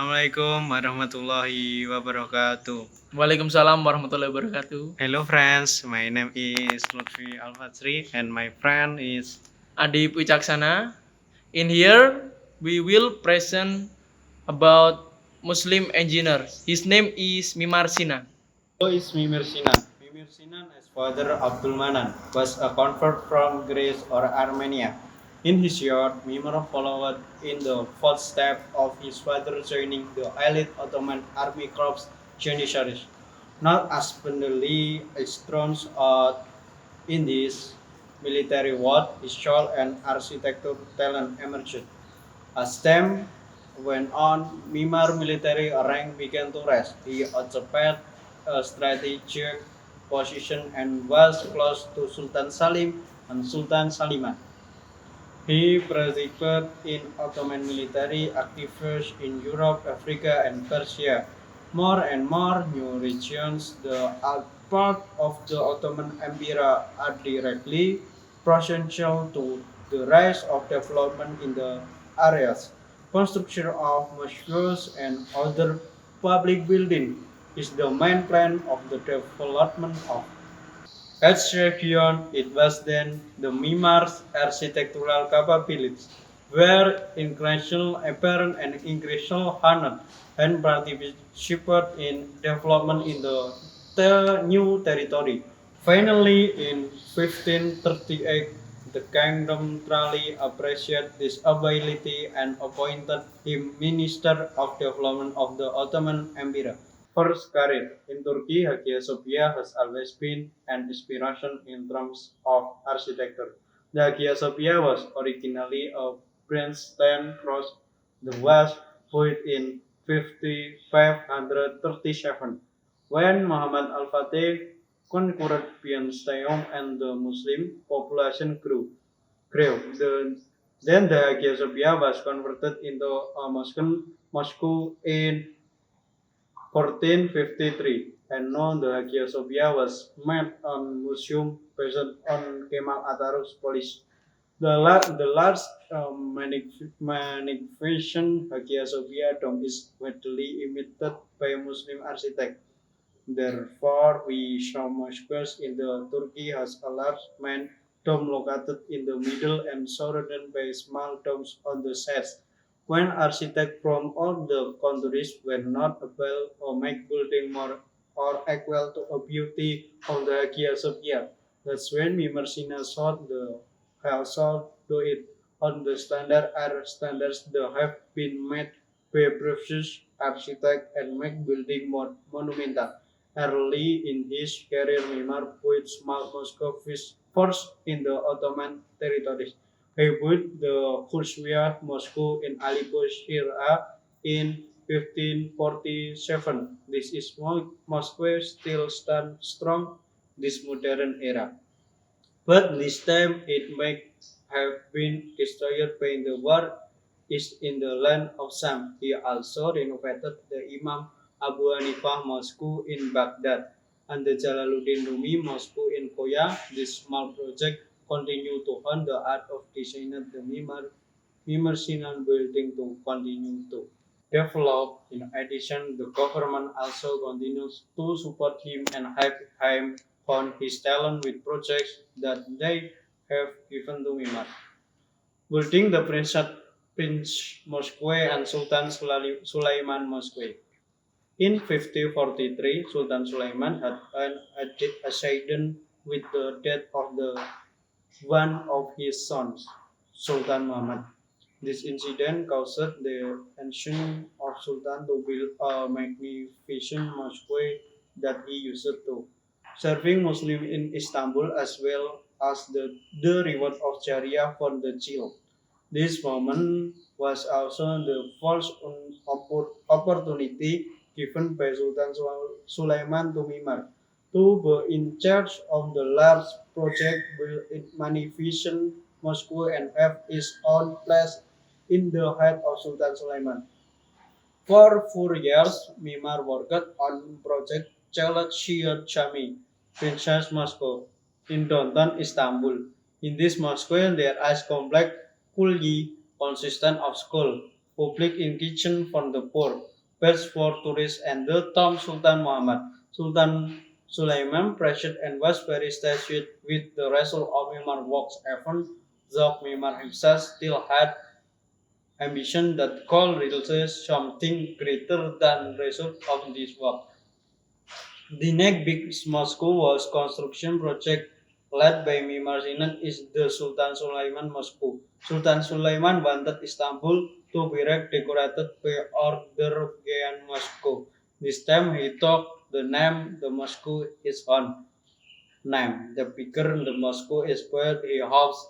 Assalamualaikum warahmatullahi wabarakatuh. Waalaikumsalam warahmatullahi wabarakatuh. Hello friends, my name is Lutfi Alfatsri and my friend is Adib Wicaksana. In here, we will present about Muslim engineer. His name is Mimar Sinan. Mimir Sinan. Mimir Sinan, as father Abdul Manan, was a convert from Greece or Armenia. In his youth, Mimir followed in the footsteps of his father, joining the elite Ottoman army corps Janissaries. Not as splendidly ensthroned in this military world, his soul and architecture talent emerged. As time went on, Mimar military rank began to rise. He occupied a strategic position and was close to Sultan Salim and Sultan Saliman. He participated in Ottoman military activities in Europe, Africa, and Persia. More and more new regions that are part of the Ottoman Empire are directly potential to the rise of development in the areas. Construction of mosques and other public buildings is the main plan of the development of as region, it was then the Mimar's architectural capabilities were increasingly apparent and increasingly honored and participated in development in the new territory. Finally, in 1538, the kingdom truly appreciated this ability and appointed him Minister of Development of the Ottoman Empire. First career in Turkey, Hagia Sophia has always been an inspiration in terms of architecture. The Hagia Sophia was originally a grandstand cross the was built in 5537 when Muhammad al-Fatih conquered Byzantium and the Muslim population grew. Then the Hagia Sophia was converted into a mosque in 1453, and now the Hagia Sophia was made on museum based on Kemal Atatürk's policy. The large magnificent Hagia Sophia dome is widely imitated by Muslim architects. Therefore, we saw mosques in the Turkey has a large main dome located in the middle and surrounded by small domes on the sides. When architects from all the countries were not able to make building more or equal to a beauty of the Hagia Sophia, that's when Mimersina sought the also do it on the standards that have been made by previous architects and make building more monumental. Early in his career, Mimar built small mosques first in the Ottoman territories. He built the Kurswiyah Mosque in Alipur Shira in 1547. This is mosque still stands strong this modern era. But this time it might have been destroyed by the war is in the land of Sam. He also renovated the Imam Abu Hanifah Mosque in Baghdad and the Jalaluddin Rumi Mosque in Koya. This small project continued to hone the art of designing the Mimar Sinan building to continue to develop. In addition, the government also continues to support him and help him on his talent with projects that they have given to Mimar. Building the Prince Mosque and Sultan Sulaiman Mosque. In 1543, Sultan Sulaiman had an accident with the death of one of his sons, Sultan Muhammad. This incident caused the ancient of Sultan to build a magnificent mosque that he used to serving Muslims in Istanbul as well as the reward of Sharia for the child. This moment was also the first opportunity given by Sultan Sulaiman to Mimar to be in charge of the large project built in magnificent Moscow and have his own place in the head of Sultan Sulaiman. For 4 years, Mimar worked on project Chalat Shir Chami, Princess Moscow, in downtown Istanbul. In this mosque, there is complex kulli consistent of school, public in kitchen for the poor, beds for tourists, and the tomb Sultan Muhammad. Sultan Sulaiman pressured and was very satisfied with the result of Mimar works. Even though Mimar himself still had ambition that called realize something greater than result of this work. The next big Moscow was construction project led by Mimar Sinan is the Sultan Sulaiman Moscow. Sultan Sulaiman wanted Istanbul to be decorated by order Gian Moscow. This time he took the name the Moscow is on name. The bigger the Moscow is built, he hopes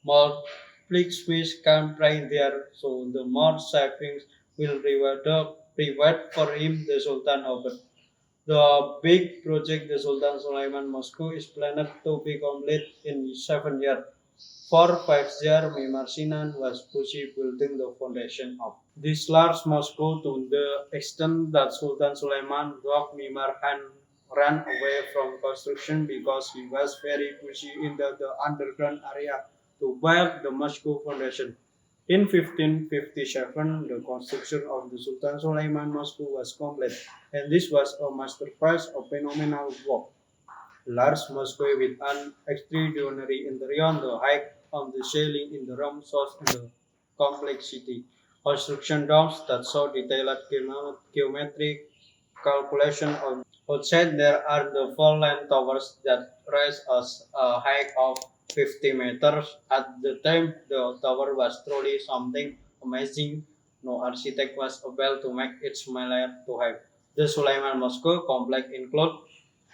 more Flixfish can pray there, so the more savings will reward for him the Sultan Hubert. The big project, the Sultan Sulaiman Mosque, is planned to be complete in 7 years. For 5 years, Mimar Sinan was busy building the foundation of this large mosque to the extent that Sultan Sulaiman blocked Mimar and ran away from construction because he was very busy in the underground area to build the mosque foundation. In 1557, the construction of the Sultan Sulaiman Mosque was complete, and this was a masterpiece of phenomenal work. Large mosque with an extraordinary interior, the height of the ceiling in the room shows the complexity. Construction domes that show detailed geometric calculation on outside there are the four line towers that rise as a height of 50 meters. At the time, the tower was truly something amazing. No architect was able to make it similar to height. The Sulaiman Mosque complex include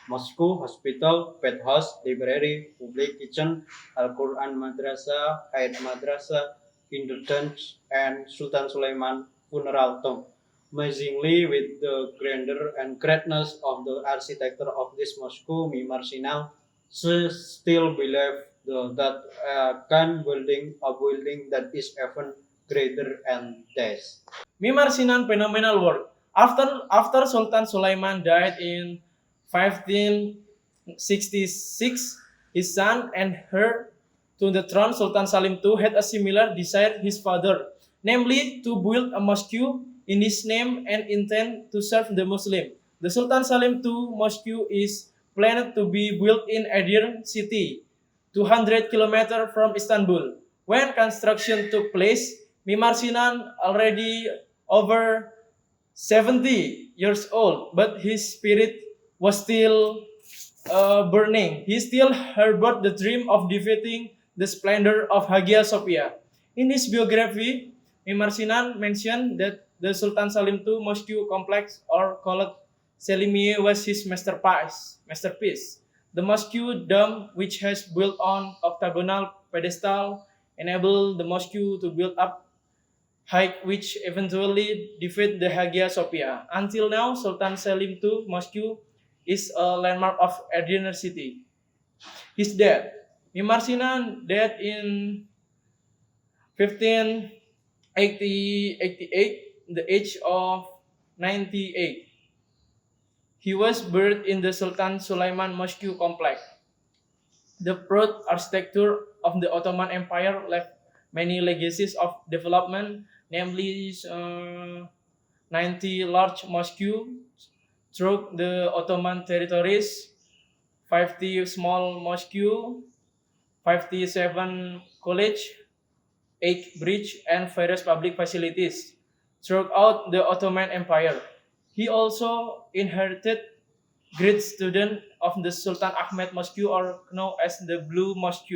mosque, hospital, pet house, library, public kitchen, Al-Quran Madrasah, Aid Madrasah, indulgence, and Sultan Sulaiman funeral tomb. Amazingly, with the grandeur and greatness of the architecture of this mosque, Mimar Sinal still believe that can building a building that is even greater and this. Mimar Sinan phenomenal work. After Sultan Sulaiman died in 1566, his son and heir to the throne Sultan Salim II had a similar desire his father, namely to build a mosque in his name and intend to serve the Muslim. The Sultan Salim II mosque is planned to be built in Edirne city, 200 kilometers from Istanbul. When construction took place, Mimar Sinan already over 70 years old, but his spirit was still burning. He still harbored the dream of defeating the splendor of Hagia Sophia. In his biography, Mimar Sinan mentioned that the Sultan Salim II Mosque complex, or called Selimiye, was his masterpiece. The mosque dome, which has built on octagonal pedestal, enabled the mosque to build up height which eventually defeat the Hagia Sophia. Until now, Sultan Selim II Mosque is a landmark of Edirne city. His death. Mimar Sinan died in 1588, the age of 98. He was buried in the Sultan Sulaiman Mosque complex. The proud architecture of the Ottoman Empire left many legacies of development, namely 90 large mosques throughout the Ottoman territories, 50 small mosques, 57 college, 8 bridge, and various public facilities throughout the Ottoman Empire. He also inherited great student of the Sultan Ahmed Mosque, or known as the Blue Mosque,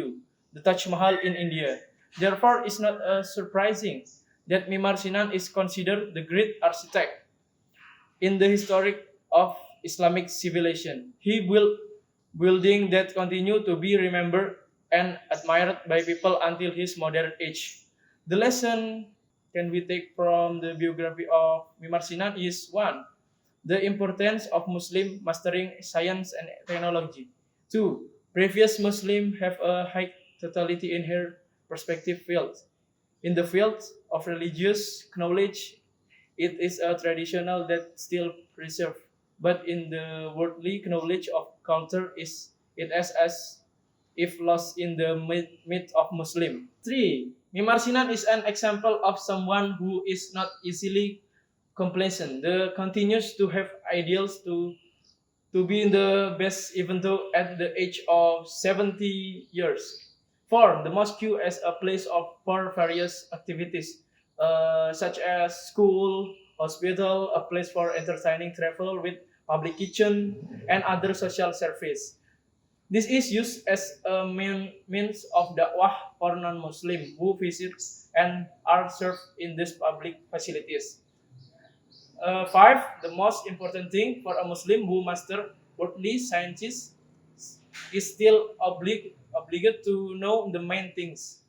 the Taj Mahal in India. Therefore, it's not surprising that Mimar Sinan is considered the great architect in the historic of Islamic civilization. He built buildings that continue to be remembered and admired by people until his modern age. The lesson can we take from the biography of Mimar Sinan is one, the importance of Muslim mastering science and technology. Two, previous Muslims have a high totality in her perspective field. In the field of religious knowledge, it is a traditional that still preserved. But in the worldly knowledge of culture, is it as if lost in the myth of Muslim. Three, Mimar Sinan is an example of someone who is not easily complacent. The continues to have ideals to be the best even though at the age of 70 years. 4. The mosque as a place for various activities such as school, hospital, a place for entertaining travel with public kitchen, and other social service. This is used as a means of dakwah for non-Muslim who visit and are served in these public facilities. 5. The most important thing for a Muslim who master worldly sciences is still obligated to know the main things.